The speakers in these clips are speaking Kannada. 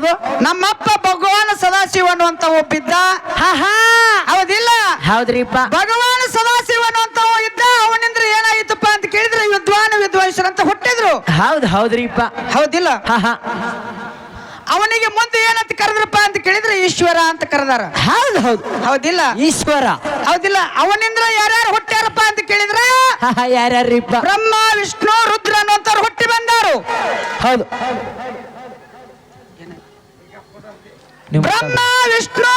ಹೌದು. ನಮ್ಮಪ್ಪ ಭಗವಾನ್ ಸದಾಶಿವ ಅನ್ನುವಂತ ಒಬ್ಬಿದ್ದ. ಹೌದಿಲ್ಲ? ಹೌದ್ರಿಪ್ಪ. ಭಗವಾನ್ ಸದಾಶಿವ ಅನ್ನುವಂತ ಇದ್ದ. ಅವನಿಂದ ಏನಾಯ್ತಪ್ಪ ಅಂತ ಕೇಳಿದ್ರೆ ವಿದ್ವಾಂಸರಂತ ಹುಟ್ಟಿದ್ರು. ಹೌದ್ರಿಪ್ಪ. ಹೌದಿಲ್ಲ? ಅವನಿಗೆ ಮುಂದೆ ಏನಂತ ಕರೆದ್ರಪ್ಪ ಅಂತ ಕೇಳಿದ್ರೆ ಈಶ್ವರ ಅಂತ ಕರೆದಾರ. ಹೌದಿಲ್ಲ? ಈಶ್ವರ. ಹೌದಿಲ್ಲ? ಅವನಿಂದ ಯಾರ್ಯಾರು ಹುಟ್ಟ್ಯಾರಪ್ಪ ಅಂತ ಕೇಳಿದ್ರೆ ಯಾರ್ಯಾರಿಪ್ಪ? ಬ್ರಹ್ಮ ವಿಷ್ಣು ರುದ್ರ ಅನ್ನುವಂಥವ್ರು ಹುಟ್ಟಿ ಬಂದಾರು. ಹೌದು. ಬ್ರಹ್ಮ ವಿಷ್ಣು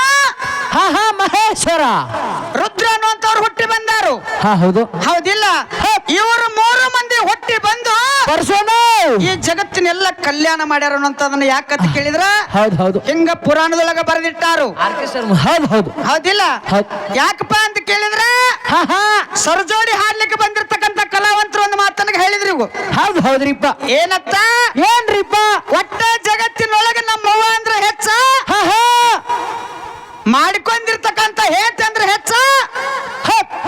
ಮಹೇಶ್ವರ ರುದ್ರ ಅನ್ನುವಂಥವ್ರು ಹುಟ್ಟಿ ಬಂದಾರು. ಹೌದು. ಹೌದಿಲ್ಲ? ಇವರು 3 ಮಂದಿ ಹುಟ್ಟಿ ಬಂದು ಈ ಜಗತ್ತಿನೆಲ್ಲ ಕಲ್ಯಾಣ ಮಾಡ್ಯಾರ ಅನ್ನೋದನ್ನ ಯಾಕಂತ ಕೇಳಿದ್ರ ಹೌದು ಹಿಂಗ ಪುರಾಣದೊಳಗ ಬರೆದಿಟ್ಟಾರು. ಹೌದಿಲ್ಲ? ಯಾಕಪ್ಪ ಅಂತ ಕೇಳಿದ್ರ ಸರ್ಜೋಡಿ ಹಾಡ್ಲಿಕ್ಕೆ ಬಂದಿರ್ತಕ್ಕಂಥ ಕಲಾವಂತರು ಒಂದು ಮಾತನ್ನ ಹೇಳಿದ್ರಿ. ಹೌದ್ರಿಪ್ಪ. ಏನತ್ತ? ಏನ್ರಿಪ್ಪ? ಒಟ್ಟ ಜಗತ್ತಿನೊಳಗೆ ನಮ್ಮವ್ವ ಅಂದ್ರೆ ಹೆಚ್ಚ, ಮಾಡಿಕೊಂಡಿರ್ತಕ್ಕಂಥ ಹೇತ್ ಅಂದ್ರೆ ಹೆಚ್ಚ.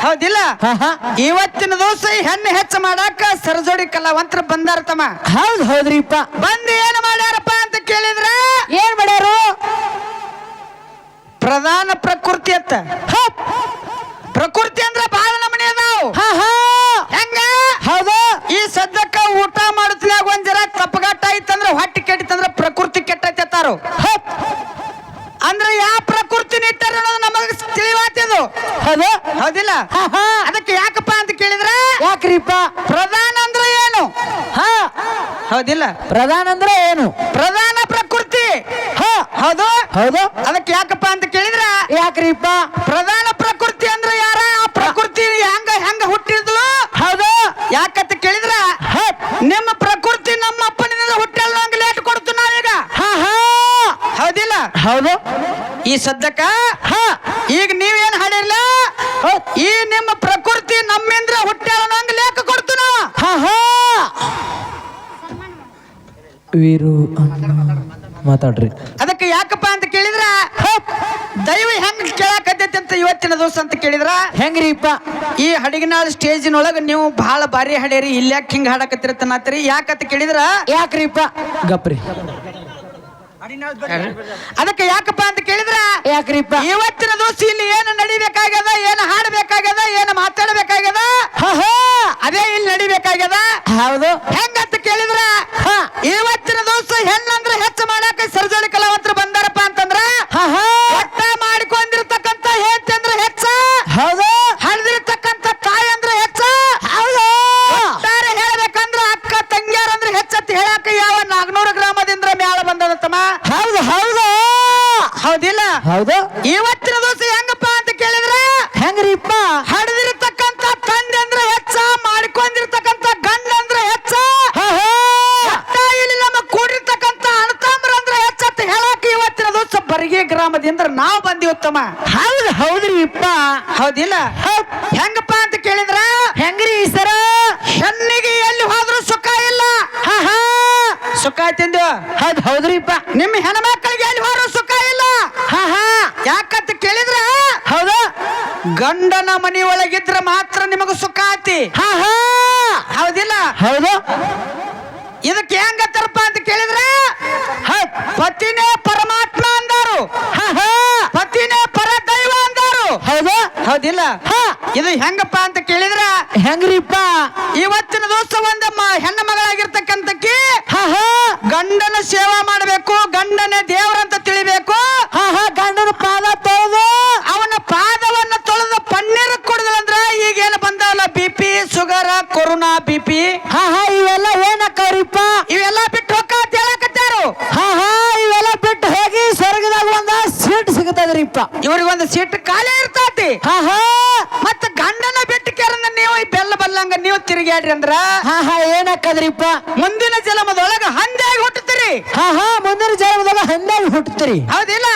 ಹೌದಿಲ್ಲ? ಇವತ್ತಿನ ದಿವಸ ಹೆಣ್ಣು ಹೆಚ್ಚು ಮಾಡಾಕ ಸರ್ಜೋಡಿ ಕಲಾವಂತರು ಬಂದಾರ ತಮ್ಮ. ಹೌದ್ರಿಪ್ಪ. ಬಂದು ಏನು ಮಾಡ್ಯಾರಪ್ಪ ಅಂತ ಕೇಳಿದ್ರ ಏನ್ ಮಾಡ್ಯಾರು? ಪ್ರಧಾನ ಪ್ರಕೃತಿ ಅತ್ತ. ಪ್ರಕೃತಿ ಅಂದ್ರೆ ಬಹಳ ನಮೂನೆ ಅದಾವು. ಹೆಂಗ? ಹೌದು. ಈ ಸದ್ಯಕ್ಕ ಊಟ ಮಾಡುತ್ತಲಾಗ ಒಂದ್ ಜರ ತಪ್ಪಗಾಟ ಆಯ್ತಂದ್ರ ಹೊಟ್ಟಿ ಕೆಟ್ಟಿತ್ತಂದ್ರ ಪ್ರಕೃತಿ ಕೆಟ್ಟೈತಾರು. ಅಂದ್ರೆ ಯಾವ ಪ್ರಕೃತಿ ನಿಟ್ಟಾರ ಅನ್ನೋದು ನಮಗ ತಿಳಿವಾತಿದು. ಹೌದಿಲ್ಲ? ಅದಕ್ಕೆ ಯಾಕಪ್ಪ ಅಂತ ಕೇಳಿದ್ರ ಯಾಕ್ರಿಪ್ಪ? ಪ್ರಧಾನ ಅಂದ್ರೆ ಏನು? ಹೌದಿಲ್ಲ? ಪ್ರಧಾನ ಅಂದ್ರೆ ಏನು? ಪ್ರಧಾನ ಪ್ರಕೃತಿ. ಹೌದು. ಅದಕ್ಕೆ ಯಾಕಪ್ಪ ಅಂತ ಕೇಳಿದ್ರ ಯಾಕ್ರಿಪ್ಪ? ಪ್ರಧಾನ ಪ್ರಕೃತಿ ಅಂದ್ರೆ ಯಾರ? ಆ ಪ್ರಕೃತಿ ಹೆಂಗ ಹುಟ್ಟಿದ್ಲು. ಹೌದು. ಯಾಕಂತ ಕೇಳಿದ್ರ ನಿಮ್ಮ ಪ್ರಕೃತಿ ನಮ್ಮ ಅಪ್ಪನಿಂದ ಹುಟ್ಟಲ್ಲ ನಂಗೆ ಲೇಟ್ ಕೊಡ್ತು ನಾವೀಗ. ಹೌದಿಲ್ಲ? ಹೌದು. ಈ ಸದ್ಯಕ್ಕ ಈಗ ನೀವೇನ್ ಹಾಡಿರ್ಲ ಈ ನಿಮ್ಮ ಪ್ರಕೃತಿ ನಮ್ಮಿಂದ್ರ ಹುಟ್ಟ್ಯಾಳ ನಂಗೆ ಲೇಖ ಕೊಡ್ತು ನಾವು. ವೀರು ಮಾತಾಡ್ರಿ. ಅದಕ್ಕೆ ಯಾಕಪ್ಪ ಅಂತ ಕೇಳಿದ್ರ ದೈವ ಹೆಂಗ್ ಕೇಳಾಕತ್ತೈತಿ ಅಂತ ಇವತ್ತಿನ ದಿವಸ ಅಂತ ಕೇಳಿದ್ರ ಹೆಂಗ್ರಿಪ್ಪ? ಈ ಹಡಗಿನಾಳ ಸ್ಟೇಜಿನೊಳಗ ನೀವು ಬಹಳ ಬಾರಿ ಹಾಡ್ಯಾರಿ. ಇಲ್ಯಾಕ್ ಹಿಂಗ ಹಾಡಕತ್ತಿರತ್ತನತ್ರಿ. ಯಾಕಂತ ಕೇಳಿದ್ರ ಯಾಕ್ರಿಪ್ಪ? ಗಪ್ರಿ. ಅದಕ್ಕೆ ಯಾಕಪ್ಪ ಅಂತ ಕೇಳಿದ್ರ ಯಾಕ್ರಿಪ್ಪ? ಇವತ್ತಿನ ದಿವಸ ಇಲ್ಲಿ ಏನು ನಡಿಬೇಕಾಗ್ಯದ, ಏನು ಹಾಡಬೇಕಾಗ್ಯದ, ಏನು ಮಾತಾಡಬೇಕಾಗ್ಯದ ಅದೇ ಇಲ್ಲಿ ನಡಿಬೇಕಾಗ್ಯದ. ಹೌದು. ಹೆಂಗಂತ ಕೇಳಿದ್ರ ಇವತ್ತಿನ ದಿವಸ ಹೆಣ್ಣಂದ್ರೆ ಹೆಚ್ಚು ಮಾಡಾಕ ಸರ್ಜೋಡಿ ಕಲಾವಂತರು ಬಂದಾರಪ್ಪ ಅಂತಂದ್ರ ಒಟ್ಟ ಮಾಡಿಕೊಂಡಿರ್ತಕ್ಕಂಥ ಹೆಚ್ ಅಂದ್ರೆ ಹೆಚ್ಚ. ಹೌದು. ಹರಿದಿರ್ತಕ್ಕಂಥ ತಾಯಿ ಅಂದ್ರೆ ಹೆಚ್ಚ. ಹೌದು. ಒಟ್ಟಾರೆ ಹೇಳ್ಬೇಕಂದ್ರ ಅಕ್ಕ ತಂಗ್ಯಾರ ಅಂದ್ರೆ ಹೆಚ್ಚತ್ ಹೇಳಾಕ ಯಾವ 400 ಗ್ರಾಮದಿಂದ ಮ್ಯಾಲ ಬಂದದತ್ತಮ್ಮ. ಹೌದಿಲ್ಲ? ಹೌದು. ಇವತ್ತಿನ ದಿವಸ ಹೆಂಗಪ್ಪ ಅಂತ ಕೇಳಿದ್ರೆ ಹೆಂಗ್ರಿಪ್ಪ? ಹಡಿದಿರ್ತಕ್ಕಂಥ ತಂದೆ ಅಂದ್ರೆ ಹೆಚ್ಚ, ಮಾಡಿಕೊಂಡಿರ್ತಕ್ಕಂಥ ಗಂಡ ಅಂದ್ರೆ ಹೆಚ್ಚ. ಇಲ್ಲಿ ನಮ್ಮ ಕೂಡಿರ್ತಕ್ಕಂಥ ಅಣ್ಣತಮ್ಮರ ಅಂದ್ರೆ ಹೆಚ್ಚತ್ತ ಹೇಳಾಕ ಇವತ್ತಿನ ದಿವಸ ಬರಿಗೆ ಗ್ರಾಮದಿಂದ ನಾವು ಬಂದಿವತ್ತಮ್ಮ. ಹೌದ್ರಿಪ್ಪ. ಹೌದಿಲ್ಲ? ಹೆಂಗಪ್ಪ ಅಂತ ಕೇಳಿದ್ರ ಹೆಂಗ್ರಿ ಸರ? ಹೆಣ್ಣಿಗೆ ಎಲ್ಲಿ ಹೋದ್ರು ಸುಖ ಇಲ್ಲ. ಸುಖ ತಿಂದು. ಹೌದ್ರಿಪ್ಪ. ನಿಮ್ಮ ಹೆಣ್ಮಕ್ಳಿಗೆ ಎಲ್ಲಿ ಹೋದ್ರು ಸುಖ ಇಲ್ಲ. ಯಾಕಂತ ಕೇಳಿದ್ರ ಹೌದು. ಗಂಡನ ಮನಿ ಒಳಗಿದ್ರ ಮಾತ್ರ ನಿಮಗ ಸುಖ ಆತಿ. ಹೌದಿಲ್ಲ? ಹೌದು. ಇದಕ್ಕೆ ಹೆಂಗತ್ತಾರಪ್ಪ ಅಂತ ಕೇಳಿದ್ರ ಪತಿನೇ ಪರಮಾತ್ಮ ಅಂದಾರು, ಪತಿನೇ ಪರದೈವ ಅಂದಾರು. ಹೌದು. ಹೌದಿಲ್ಲ? ಇದು ಹೆಂಗಪ್ಪ ಅಂತ ಕೇಳಿದ್ರ ಹೆಂಗ್ರಿಪ್ಪ? ಇವತ್ತಿನ ದಿವಸ ಒಂದು ಹೆಣ್ಣ ಮಗಳಾಗಿರ್ತಕ್ಕಂಥಕ್ಕೆ ಗಂಡನ ಸೇವಾ ಮಾಡಬೇಕು, ಗಂಡನೇ ದೇವರಂತ ತಿಳಿಬೇಕು. ಗಂಡನ ಪಾದ ತೊಳೆದು ಅವನ ಪಾದವನ್ನ ತೊಳೆದು ಪನ್ನೀರ್ ಕುಡಿದ್ರಂದ್ರ ಈಗೇನು ಬಂದವಲ್ಲ BP, ಶುಗರ್, ಕೊರೋನಾ, BP ಇವೆಲ್ಲ ಏನಕ್ಕವ್ರಿಪ್ಪ? ಇವೆಲ್ಲ ಬಿಟ್ಟು ಹೋಗ್ತಾ ಹೇಳಕತ್ತಾರು. ಇವೆಲ್ಲ ಬಿಟ್ಟು ಹೋಗಿ ಸ್ವರ್ಗದಾಗ ಒಂದ ಸೀಟ್ ಸಿಗತದ್ರಿಪ್ಪ. ಇವ್ರಿಗೊಂದು ಸೀಟ್ ಖಾಲಿ ಇರ್ತೈತಿ. ಮತ್ತ ಗಂಡನ ಬಿಟ್ಟು ಕೆರನ್ನ ನೀವು ಬೆಲ್ಲ ಬಲ್ಲಂಗ ನೀವು ತಿರುಗಾಡ್ರಿ ಅಂದ್ರ ಏನಕ್ಕದ್ರಿಪ್ಪ? ಮುಂದಿನ ಜನ್ಮದೊಳಗ ಹಂದಾಗಿ ಹುಟ್ಟುತ್ತೀರಿ. ಮುಂದಿನ ಜನ್ಮದೊಳಗ ಹಂದಾಗಿ ಹುಟ್ಟುತ್ತೀರಿ. ಹೌದಿಲ್ಲ?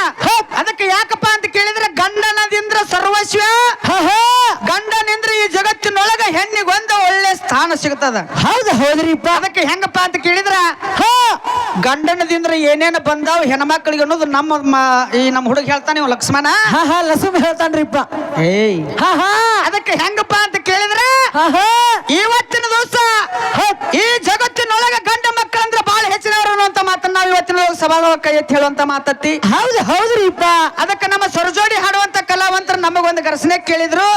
ಅದಕ್ಕೆ ಯಾಕಪ್ಪ ಅಂತ ಕೇಳಿದ್ರೆ ಗಂಡನದಿಂದ ಸರ್ವಸ್ವ. ಗಂಡನಿಂದ್ರ ಈ ಜಗತ್ತಿನೊಳಗ ಹೆಣ್ಣಿಗೊಂದು ಒಳ್ಳೆ ಸ್ಥಾನ ಸಿಗುತ್ತದ. ಹೌದ್ರಿಪ್ಪ. ಅದಕ್ಕೆ ಹೆಂಗಪ್ಪ ಅಂತ ಕೇಳಿದ್ರ ಗಂಡನದಿಂದ ಏನೇನು ಬಂದಾವ್ ಹೆಣ್ಮಕ್ಳಿಗೆ ಅನ್ನೋದು ನಮ್ಮ ಹುಡುಗ ಹೇಳ್ತಾನೆ ಲಕ್ಷ್ಮಣ. ಲಕ್ಷ್ಮಣ ಹೇಳ್ತಾನ್ರಿಪ್ಪ. ಅದಕ್ಕೆ ಹೆಂಗಪ್ಪ ಅಂತ ಕೇಳಿದ್ರ ಇವತ್ತಿನ ದಿವಸ ಈ ಜಗತ್ತಿನೊಳಗ ಗಂಡ ಮಕ್ಕಳಂದ್ರೆ ಬಹಳ ಹೆಚ್ಚಿನವರು ಅಂತ ಮಾತನ್ನ ನಾವು ಇವತ್ತಿನ ಸಭಾದೊಳಗ ಕೈ ಎತ್ತಿ ಹೇಳುವಂತ ಮಾತತ್ತಿ. ಹೌದು ಹೌದ್ರಿಪ್ಪ. ಅದಕ್ಕೆ ನಮ್ಮ ಸೊರಜೋಡಿ ಹಾಡುವಂತ ಕಲಾವಂತರು ನಮಗೊಂದು ಗರ್ಸನೆ ಕೇಳಿದ್ರು.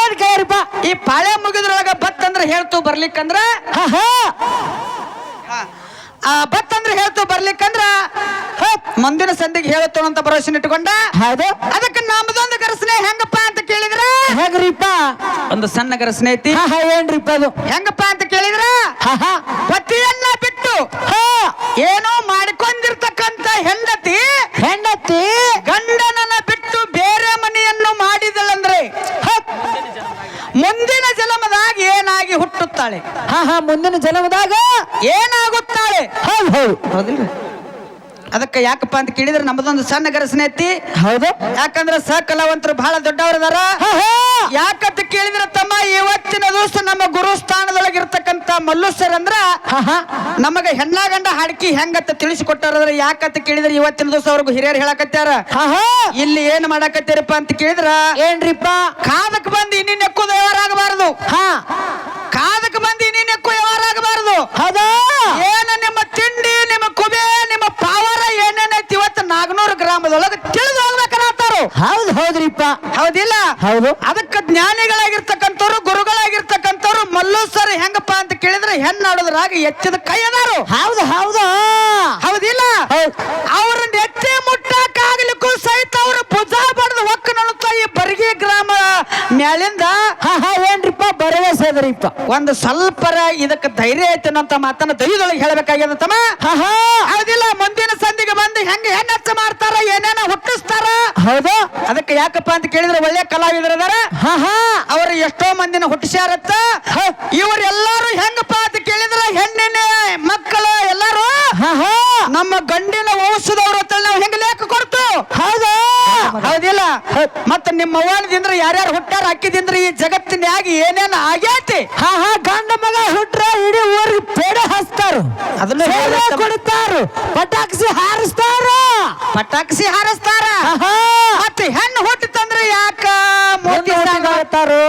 ಏನ್ ಕೇಳ್ರಿಪ್ಪ? ಈ ಪಾಳೆ ಮುಗಿದ್ರೊಳಗ ಬತ್ ಅಂದ್ರೆ ಹೇಳ್ತು ಬರ್ಲಿಕ್ಕಂದ್ರ ಬತ್ ಅಂದ್ರೆ ಹೇಳ್ತು ಬರ್ಲಿಕ್ಕಂದ್ರ ಮುಂದಿನ ಸಂಧಿಗೆ ಹೇಳುತ್ತೋ ಅಂತ ಭರವಸೆ ಇಟ್ಕೊಂಡ. ಹೌದು. ಅದಕ್ಕೆ ನಮ್ದೊಂದು ಗರ್ಸನೆ ಹೆಂಗಪ್ಪ ಅಂತ ಕೇಳಿದ್ರ ಹೆಂಗ್ರಿಪ್ಪ? ಒಂದು ಸಣ್ಣ ಗರ್ಸನೆ ಐತಿ. ಏನ್ರಿಪ್ಪ ಅದು? ಹೆಂಗಪ್ಪ ಅಂತ ಕೇಳಿದ್ರ ಪತಿಯನ್ನ ಬಿಟ್ಟು ಏನೋ ಮಾಡಿಕೊಂಡಿರ್ತಕ್ಕಂತ ಹೆಂಡತಿ ಗಂಡನನ್ನ ಬಿಟ್ಟು ಬೇರೆ ಮನೆಯನ್ನು ಮಾಡಿದಳಂದ್ರೆ ಮುಂದಿನ ಜನ್ಮದಾಗ ಏನಾಗಿ ಹುಟ್ಟುತ್ತಾಳೆ? ಮುಂದಿನ ಜನ್ಮದಾಗ ಏನಾಗುತ್ತಾಳೆ? ಹೌದಿಲ್ರಿ? ಅದಕ್ಕೆ ಯಾಕಪ್ಪ ಅಂತ ಕೇಳಿದ್ರೆ ನಮ್ಮದೊಂದು ಸಣ್ಣ ಗರಸನೆ ಐತಿ. ಹೌದು. ಯಾಕಂದ್ರೆ ಕಲಾವಂತರು ಬಹಳ ದೊಡ್ಡವರದಾರ. ಯಾಕಂತ ಕೇಳಿದ್ರೆ ತಮ್ಮ ಇವತ್ತಿನ ದಿವಸ ನಮ್ಮ ಗುರು ಸ್ಥಾನದೊಳಗಿರ್ತಕ್ಕಂತ ಮಲ್ಲು ಸರ್ ಅಂದ್ರ ನಮಗ ಹೆಣ್ಣ ಗಂಡ ಹಾಡ್ಕಿ ಹೆಂಗತ್ತ ತಿಳಿಸಿಕೊಟ್ಟಾರ. ಯಾಕಂತ ಕೇಳಿದ್ರೆ ಇವತ್ತಿನ ದಿವಸ ಅವ್ರಿಗೂ ಹಿರಿಯರು ಹೇಳಕತ್ಯಾರ. ಇಲ್ಲಿ ಏನ್ ಮಾಡಾಕತ್ತೀರಪ್ಪ ಅಂತ ಕೇಳಿದ್ರ ಏನ್ರಿಪ್ಪ? ಕಾದಕ್ ಬಂದು ಇನ್ನಿನ್ ಎಕ್ಕುದು ವ್ಯವಹಾರ ಕಾದಕ್ ಬಂದು ಇನ್ನಿನ್ ಎಕ್ಕು ವ್ಯವಹಾರ ಆಗಬಾರದು. ಹೌದಾ? ಏನ ನಿಮ್ಮ ತಿಂಡಿ, ನಿಮ್ಮ ಕುಬೆ, ನಿಮ್ಮ ಪಾವರ ಏನೇನೈತಿ ಇವತ್ತು 400 ಗ್ರಾಮದೊಳಗೆ ತಿಳಿದು ಹೋಗ್ಬೇಕಂತಾರು. ಹೌದು ಹೌದ್ರಿಪ್ಪ. ಹೌದಿಲ್ಲ? ಹೌದು. ಅದಕ್ಕೆ ಜ್ಞಾನಿಗಳಾಗಿರ್ತಕ್ಕಂಥವ್ರು ಗುರುಗಳಾಗಿರ್ತಕ್ಕಂಥವ್ರು ಮಲ್ಲು ಸರ್ ಹೆಂಗಪ್ಪ ಅಂತ ಕೇಳಿದ್ರೆ ಹೆಣ್ಣಾಡೋದ್ರಾಗ ಎತ್ತಿದ ಕೈ ಅದಾರು. ಹೌದು ಹೌದು. ಹೌದಿಲ್ಲ? ಅವ್ರ ನೆತ್ತಿ ಮುಟ್ಟಕ್ಕಾಗ್ಲಿಕ್ಕೂ ಸಹಿತ ಅವ್ರ ಭುಜ ಬಡ್ದು ಹೊಕ್ಕ ನಡುತ್ತಾ ಈ ಬರಗಿ ಗ್ರಾಮ ಮ್ಯಾಲಿಂದ ಏನ್ರಿಪ್ಪ ಭರವಸೆ ಅದರಿಪ್ಪ. ಒಂದು ಸ್ವಲ್ಪರ ಇದಕ್ಕೆ ಧೈರ್ಯ ಐತೆ ಅಂತ ಮಾತನ್ನ ದೈವದೊಳಗೆ ಹೇಳ್ಬೇಕಾಗ್ಯದ ತಮ್ಮ. ಹೌದಿಲ್ಲ? ಮುಂದಿನ ಸಂಧಿಗೆ ಬಂದು ಹೆಂಗ ಹೆಣ್ಣಚ್ಚ ಮಾಡ್ತಾರ, ಏನೇನ ಹುಟ್ಟಿಸ್ತಾರ. ಹೌದು. ಅದಕ್ಕೆ ಯಾಕಪ್ಪ ಅಂತ ಕೇಳಿದ್ರೆ ಒಳ್ಳೆ ಕಲಾವಿದರದಾರ. ಅವರು ಎಷ್ಟೋ ಮಂದಿನ ಹುಟ್ಟಿಸ್ಯಾರತ್ತ. ಇವರೆಲ್ಲಾರು ಹೆಂಗಪ್ಪ ಅಂತ ಕೇಳಿದ್ರೆ ಹೆಣ್ಣಿನ ಮಕ್ಕಳು ಎಲ್ಲಾರು ನಮ್ಮ ಗಂಡಿನ ವಂಶದವ್ರು ಅಂತ ನಾವು ಹೆಂಗ ಲೇಖ ಕೊಡ್ತು. ಹೌದಾ? ಹೌದಿಲ್ಲ? ಮತ್ತ ನಿಮ್ಮ ಅವ್ವನದಿಂದ ಯಾರ್ಯಾರು ಹುಟ್ಟಾರ ಅಕ್ಕಿದಿಂದ ಈ ಜಗತ್ತಿನಾಗ ಏನೇನ ಆಗೈತಿ. ಗಂಡ ಮಗ ಹುಟ್ರ ಇಡೀ ಊರಿಗೆ ಪೇಡ ಹಚ್ತಾರು, ಅದನ್ನ ಕೊಡ್ತಾರು, ಪಟಾಕ್ಷಿ ಹಾರಿಸ್ತಾರ. ಮತ್ತೆ ಹೆಣ್ಣು ಹುಟ್ಟಿತಂದ್ರೆ ಯಾಕ ಮೋತಿ ಮಾಡ್ತಾರು?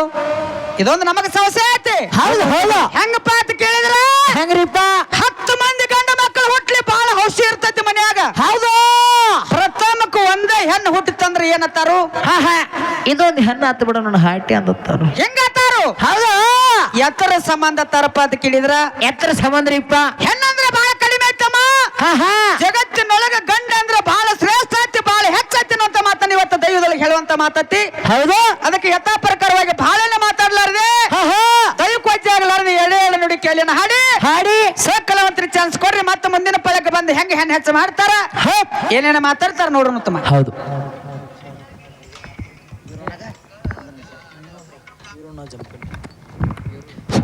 ಇದೊಂದು ನಮಗ ಸಮಸ್ಯೆ ಐತಿ. ಹೌದು ಹೌದು. ಹೆಂಗಪ್ಪ ಅಂತ ಕೇಳಿದ್ರ ಹೆಂಗ್ರಿಪ್ಪ? 10 ಮಂದಿ ಗಂಡ ಮಕ್ಕಳು ಹುಟ್ಲಿ ಬಹಳ ಹೌಸಿ ಇರ್ತೈತಿ ಮನ್ಯಾಗ. ಹೌದು. ಪ್ರಥಮಕ್ಕೆ ಒಂದೇ ಹೆಣ್ಣು ಹುಟ್ಟಿತಂದ್ರೆ ಏನತ್ತಾರು? ಇದೊಂದು ಹೆಣ್ಣು ಹತ್ತು ಬಿಡ ನನ್ನ ಹಾಟಿ ಅಂತಾರು. ಹೆಂಗತ್ತಾರು? ಹೌದು. ಎತ್ತರ ಸಂಬಂಧ ತಾರಪ್ಪ ಅಂತ ಕೇಳಿದ್ರ ಎತ್ತರ ಸಂಬಂಧ್ರಿಪ್ಪ. ಹೆಣ್ಣಂದ್ರೆ ಬಹಳ ಕಡಿಮೆ ಐತಮ್ಮ. ಜಗತ್ತಿನೊಳಗ ಗಂಡ ಅಂದ್ರೆ ಬಹಳ ಶ್ರೇಷ್ಠ ಐತಿ, ಬಹಳ ಹೆಚ್ಚೈತಿ ಅಂತ ಮಾತನ್ನ ಇವತ್ತು ದೈವದೊಳಗೆ ಹೇಳುವಂತ ಮಾತತಿ. ಹೌದು. ಅದಕ್ಕೆ ಯಥಾ ಪ್ರಕಾರವಾಗಿ ಬಹಳ ಮಾತಾಡ್ಲಾರ್ದೆ ದೈವಕ್ಕೆ ವಜ್ಜೆ ಆಗ್ಲಾರ್ದೆ ಎಳೆ ನುಡಿ ಕೇಳಿನ ಹಾಡಿ ಕಲಾವಂತರಿ ಚಾನ್ಸ್ ಕೊಡ್ರಿ. ಮತ್ತೆ ಮುಂದಿನ ಪಳಕ್ಕೆ ಬಂದು ಹೆಂಗೆ ಹೆಣ್ಣು ಹೆಚ್ಚು ಮಾಡ್ತಾರ, ಏನೇನ ಮಾತಾಡ್ತಾರ ನೋಡೋಣ ತಮ್ಮ. ಹೌದು.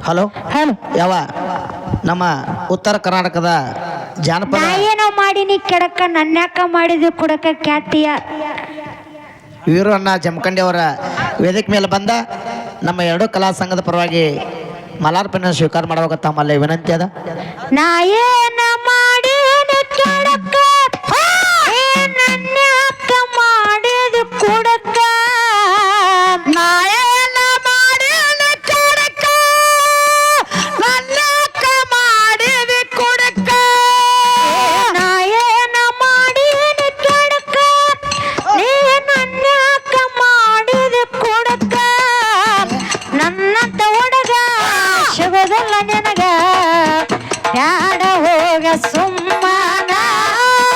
ಹಲೋ ಯಾವ ನಮ್ಮ ಉತ್ತರ ಕರ್ನಾಟಕದ ಜಾನಪದ ಏನೋ ಮಾಡಿನಿ ಕೆಡಕ ನನ್ಯಾಕ ಮಾಡಿದ್ವಿ ಕುಡಕ ಖ್ಯಾತಿಯ ವೀರಣ್ಣ ಜಮಖಂಡಿ ಅವರ ವೇದಿಕೆ ಮೇಲೆ ಬಂದ ನಮ್ಮ 2 ಕಲಾ ಸಂಘದ ಪರವಾಗಿ ಮಲಾರ್ಪಣೆ ಸ್ವೀಕಾರ ಮಾಡುವಾಗ ತಮ್ಮಲ್ಲಿ ವಿನಂತಿ ಅದ. ನಾ ಏನ ಮಾಡಿನಿ ಕೆಡಕ ನನ್ಯಾಕ ಮಾಡಿದ್ವಿ ಕುಡಕ ನಾ ಏನ ಮಾಡಿನಿ ಕೆಡಕ ನನ್ಯಾಕ ಮಾಡಿದ್ವಿ ಕುಡಕ. ನಾ ಏನ ಮಾಡಿನಿ ಕೆಡಕ ನೀ ನನ್ಯಾಕ ಮಾಡಿದ್ವಿ ಕುಡಕ. ನನ್ನಂತ ಹುಡುಗ ಸಿಗೋದಿಲ್ಲ ನಿನಗ ಬ್ಯಾಡ ಹೋಗ ಸುಮ್ಮನ.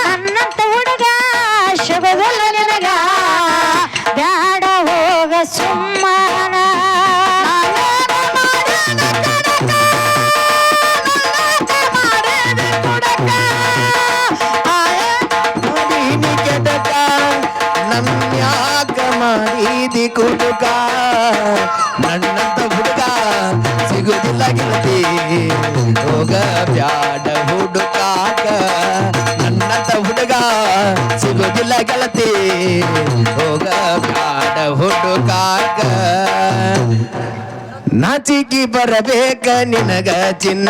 ನನ್ನಂತ ಹುಡುಗ ಸಿಗೋದಿಲ್ಲ ನಿನಗ ಬ್ಯಾಡ ಹೋಗ ಸುಮ್ಮನ. ನನ್ಯಾಕ ಮಾಡಿದಿ ಕುಡುಕ ನನ್ನಂತ ಹುಡುಗ ಸಿಗುದಿಲ್ಲ ಗೆಳತಿ ಹೋಗ ಬ್ಯಾಡ ಹುಡುಕಾಕ. ನನ್ನಂತ ಹುಡುಗ ಸಿಗುದಿಲ್ಲ ಗೆಳತಿ ಹೋಗ ಬ್ಯಾಡ ಹುಡುಕಾಕ. ನಾಚಿಕಿ ಬರಬೇಕ ನಿನಗ ಚಿನ್ನ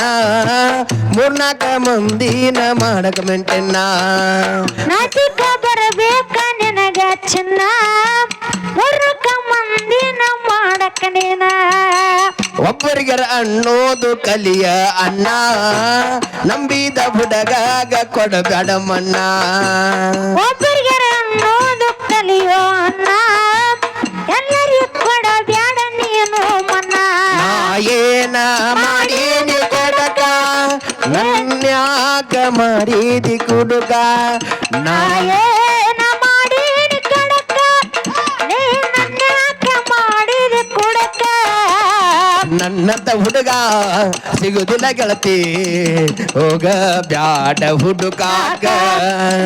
3-4 ಮಂದಿನ ಮಾಡಕ ಮೆಂಟೆನ್ನ. ನಾಚಿಕ ಬರಬೇಕ ನಿನಗ ಚಿನ್ನ 3 ಮಂದಿನ ಮಾಡಕ ನೀನ. ಒಬ್ಬ ಒಬ್ಬರಿಗರ ಅನ್ನೋದು ಕಲಿಯ ಅಣ್ಣ ನಂಬಿದ ಹುಡುಗಾಗ ಕೊಡಬೇಡ ಮಣ್ಣ ಒಬ್ಬರಿಗೆ ಅನ್ನೋದು ಕಲಿಯೋ ಅನ್ನ ಎಲ್ಲರಿಗೂ ಕೊಡ ಬ್ಯಾಡ ನೀನು ಮನ್ನ ನಾ ಏನ ಮಾಡೀನಿ ಕೊಡಕ ನನ್ಯಾಕ ಮಾಡಿದಿ ಕುಡುಕ ನಾ ಏನ ಮಾಡೀನಿ ಕಡಕ ನೀ ನನ್ಯಾಕ ಮಾಡಿದ ಕುಡಕ ನನ್ನಂತ ಹುಡುಗ ಸಿಗುದಿಲ್ಲ ಗೆಳತಿ ಹೋಗ ಬ್ಯಾಡ ಹುಡುಕಾಕ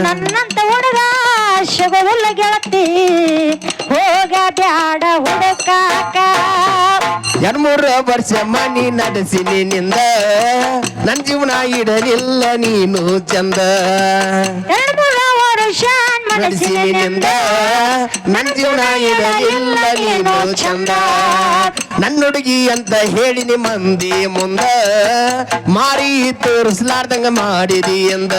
ನನ್ನಂತ ಹುಡುಗ ಸಿಗೋದಿಲ್ಲ ಗೆಳತಿ ಹೋಗ ಬ್ಯಾಡ ಹುಡುಕಾಕ 2-3 ವರ್ಷ ಮನಿ ನಡೆಸಿ ನಿನ್ನಿಂದ ನನ್ ಜೀವನ ಇಡಲಿಲ್ಲ ನೀನು ಚಂದ 2-3 ವರ್ಷ ನಡೆಸಿ ನಿನ್ನಿಂದ ನನ್ ಜೀವನ ಇಡಲಿಲ್ಲ ನೀನು ಚಂದ ನನ್ನ ಹುಡುಗಿ ಅಂತ ಹೇಳಿನಿ ಮಂದಿ ಮುಂದ ಮಾರಿ ತೋರಿಸ್ಲಾರ್ದಂಗ ಮಾಡಿದಿ ಎಂದ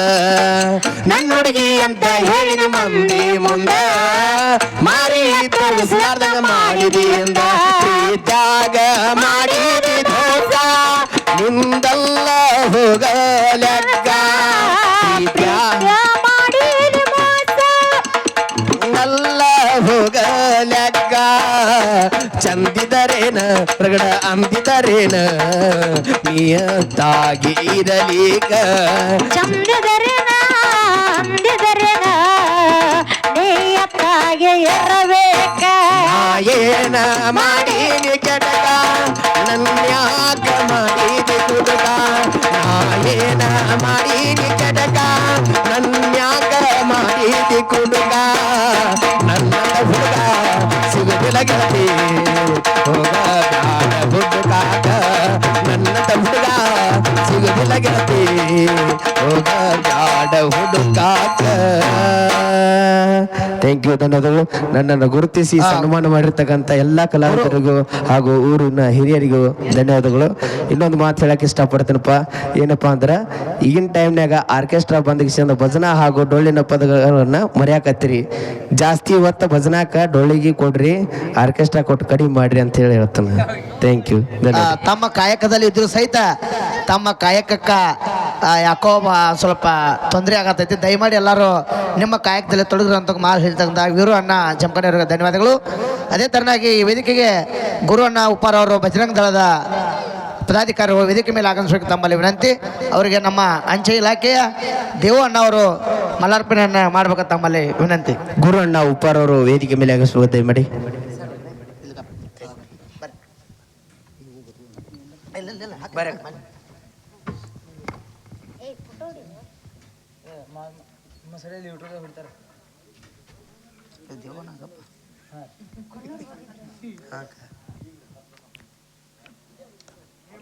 ನನ್ನ ಹುಡುಗಿ ಅಂತ ಹೇಳಿನಿ ಮಂದಿ ಮುಂದ ಮಾರಿ ತೋರಿಸ್ಲಾರ್ದಂಗ ಮಾಡಿದಿ ಎಂದ ಪ್ರೀತ್ಯಾಗ ಮಾಡಿದಿ ದೋಷ ನಿಂದಲ್ಲ ಹೋಗಲೆಕ್ಕ ಪ್ರೀತ್ಯಾಗ ಮಾಡಿದ ಮೋಸ ನಲ್ಲ ಹೋಗಲೆಕ್ಕ ಚಂದಿದರೇನ ಪ್ರಗಡ ಅಂದಿದರೇನ ನಿಯತ್ತಾಗಿ ಇರಲೀಗ ಚಂದಿದರೇನ ಅಂದಿದರೇನ ನೀಯತ್ತಾಗಿ ಇರಬೇಕ ಏನ ಮಾಡೀನಿ ಕೆಟಕ ನನ್ಯಾಕ ಮಾಡಿದಿ ಕುಡುಕ ಏನ ಮಾಡೀನಿ ಕೆಟಕ ನನ್ಯಾಕ ಮಾಡಿದಿ ಕುಡುಕ ನನ್ನ ಹುಡುಗ ಸಿಗುದಿಲ್ಲ ಗೆಳತಿ ಹೋಗ ಬ್ಯಾಡ ಹುಡುಕಾಕ ನನ್ನ ಹುಡುಗ ಸಿಗುದಿಲ್ಲ ಗೆಳತಿ ಹೋಗ ಬ್ಯಾಡ ಹುಡುಕಾಕ ಥ್ಯಾಂಕ್ ಯು ಧನ್ಯವಾದಗಳು ನನ್ನನ್ನು ಗುರುತಿಸಿ ಸನ್ಮಾನ ಮಾಡಿರ್ತಕ್ಕಂಥ ಎಲ್ಲ ಕಲಾವಿದರಿಗೂ ಹಾಗೂ ಊರಿನ ಹಿರಿಯರಿಗೂ ಧನ್ಯವಾದಗಳು ಇನ್ನೊಂದು ಮಾತು ಹೇಳಕ್ ಇಷ್ಟಪಡ್ತೀನಪ್ಪ ಏನಪ್ಪಾ ಅಂದ್ರೆ ಈಗಿನ ಟೈಮ್ನಾಗ ಆರ್ಕೆಸ್ಟ್ರಾ ಬಂದ ಭಜನಾ ಹಾಗೂ ಡೊಳ್ಳಿನ ಪದಗಳನ್ನ ಮರ್ಯಾಕತ್ತೀರಿ ಜಾಸ್ತಿ ಇವತ್ತು ಭಜನಾಕ ಡೊಳ್ಳಿಗೆ ಕೊಡ್ರಿ ಆರ್ಕೆಸ್ಟ್ರಾ ಕೊಟ್ಟು ಕಡಿಮೆ ಮಾಡ್ರಿ ಅಂತ ಹೇಳಿ ಹೇಳ್ತಾನೆ ಥ್ಯಾಂಕ್ ಯು ಧನ್ಯವಾದ ತಮ್ಮ ಕಾಯಕದಲ್ಲಿ ಇದ್ರು ಸಹಿತ ತಮ್ಮ ಕಾಯಕಕ್ಕ ಯಾಕೋ ಸ್ವಲ್ಪ ತೊಂದರೆ ಆಗತೈತಿ ದಯಮಾಡಿ ಎಲ್ಲರೂ ನಿಮ್ಮ ಕಾಯಕದಲ್ಲಿ ತೊಡಗಿರಂತ ಮಾತು ಹೇಳ್ತಕ್ಕಂಥ ವೀರು ಅಣ್ಣ ಜಮಖಂಡಿ ಅವರಿಗೆ ಧನ್ಯವಾದಗಳು. ಅದೇ ತರನಾಗಿ ಈ ವೇದಿಕೆಗೆ ಗುರು ಅಣ್ಣ ಉಪ್ಪಾರ್ ಅವರು ಬಜರಂಗ ದಳದ ಪದಾಧಿಕಾರಿಗಳು ವೇದಿಕೆ ಮೇಲೆ ಆಗಮಿಸಬೇಕು ತಮ್ಮಲ್ಲಿ ವಿನಂತಿ. ಅವರಿಗೆ ನಮ್ಮ ಅಂಚೆ ಇಲಾಖೆಯ ದೇವು ಅಣ್ಣ ಅವರು ಮಲಾರ್ಪಣೆಯನ್ನು ಮಾಡ್ಬೇಕಂತ ತಮ್ಮಲ್ಲಿ ವಿನಂತಿ. ಗುರು ಅಣ್ಣ ಉಪ್ಪಾರ್ ಅವರು ವೇದಿಕೆ ಮೇಲೆ ಆಗಮಿಸುವ ದಯಮಾಡಿ.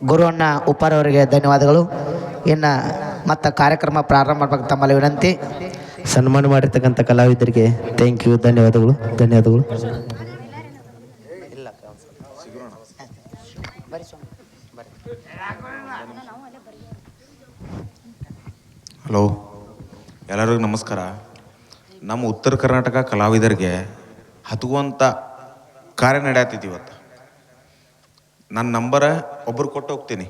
ಗುರು ಅಣ್ಣ ಉಪ್ಪಾರ್ ಅವರಿಗೆ ಧನ್ಯವಾದಗಳು. ಇನ್ನು ಮತ್ತೆ ಕಾರ್ಯಕ್ರಮ ಪ್ರಾರಂಭ ಮಾಡ್ಬೇಕು ತಮ್ಮಲ್ಲಿ ವಿನಂತಿ. ಸನ್ಮಾನ ಮಾಡಿರ್ತಕ್ಕಂಥ ಕಲಾವಿದರಿಗೆ ಥ್ಯಾಂಕ್ ಯು ಧನ್ಯವಾದಗಳು ಧನ್ಯವಾದಗಳು. ಹಲೋ, ಎಲ್ಲರಿಗೂ ನಮಸ್ಕಾರ. ನಮ್ಮ ಉತ್ತರ ಕರ್ನಾಟಕ ಕಲಾವಿದರಿಗೆ ಹತ್ಗುವಂಥ ಕಾರ್ಯ ನಡೆಯತ್ತಿತ್ತು ಇವತ್ತು. ನನ್ನ ನಂಬರ ಒಬ್ಬರು ಕೊಟ್ಟು ಹೋಗ್ತೀನಿ.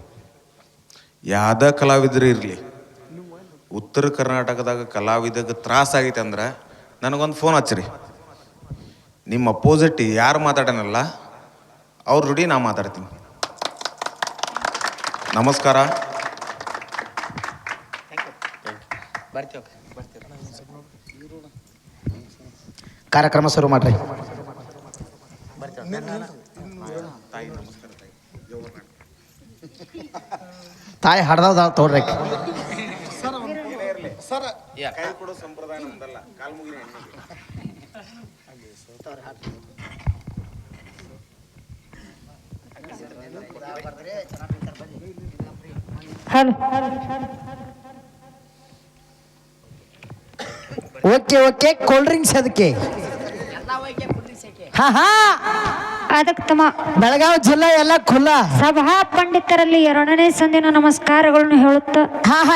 ಯಾವುದೇ ಕಲಾವಿದರು ಇರಲಿ, ಉತ್ತರ ಕರ್ನಾಟಕದಾಗ ಕಲಾವಿದಕ್ಕೆ ತ್ರಾಸಾಗೈತೆ ಅಂದ್ರೆ ನನಗೊಂದು ಫೋನ್ ಹಚ್ಚಿರಿ. ನಿಮ್ಮ ಅಪೋಸಿಟ್ ಯಾರು ಮಾತಾಡೋನಲ್ಲ ಅವ್ರ ಜೋಡಿ ನಾ ಮಾತಾಡ್ತೀನಿ. ನಮಸ್ಕಾರ. ಕಾರ್ಯಕ್ರಮ ಶುರು ಮಾಡ್ರಿ. ತಾಯಿ ಹಡ್ದಾವ್ ತೋಡ್ರಿ. ಓಕೆ ಓಕೆ ಕೋಲ್ಡ್ ಡ್ರಿಂಕ್ಸ್ ಅದಕ್ಕೆ. ಹಾ ಹಾ ಅದಕ್ಕೆ ತಮ್ಮ ಬೆಳಗಾವಿ ಜಿಲ್ಲಾ ಎಲ್ಲ ಖುಲ್ಲಾ. ಸಭಾ ಪಂಡಿತರಲ್ಲಿ 2ನೇ ಸಂದಿನ ನಮಸ್ಕಾರಗಳನ್ನು ಹೇಳುತ್ತಾ ಹಾ ಹಾ